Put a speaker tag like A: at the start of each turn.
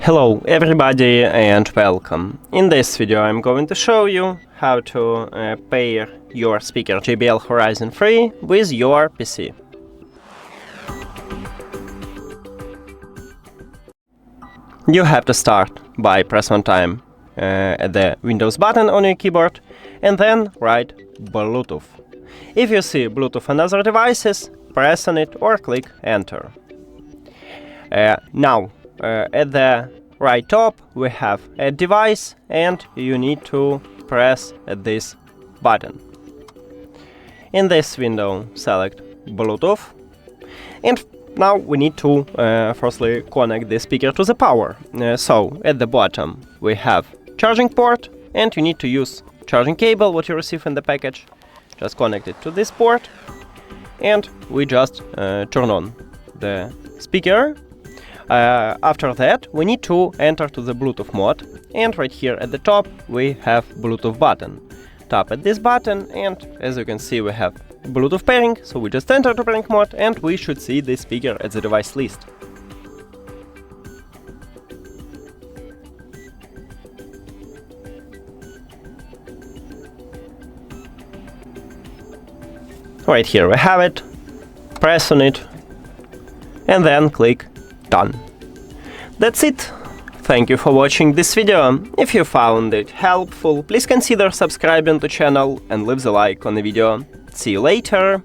A: Hello everybody and welcome. In this video I'm going to show you how to pair your speaker JBL Horizon 3 with your PC. You have to start by press one time the Windows button on your keyboard and then write Bluetooth. If you see Bluetooth on other devices, press on it or click Enter. Now at the right top we have a device and you need to press this button. In this window select Bluetooth, and now we need to firstly connect the speaker to the power. So at the bottom we have charging port and you need to use charging cable what you receive in the package. Just connect it to this port and we just turn on the speaker. After that we need to enter to the Bluetooth mode, and right here at the top we have Bluetooth button. Tap at this button and as you can see we have Bluetooth pairing, so we just enter to pairing mode and we should see this speaker at the device list. Right here we have it, press on it and then click Done. That's it. Thank you for watching this video. If you found it helpful, please consider subscribing to the channel and leave the like on the video. See you later!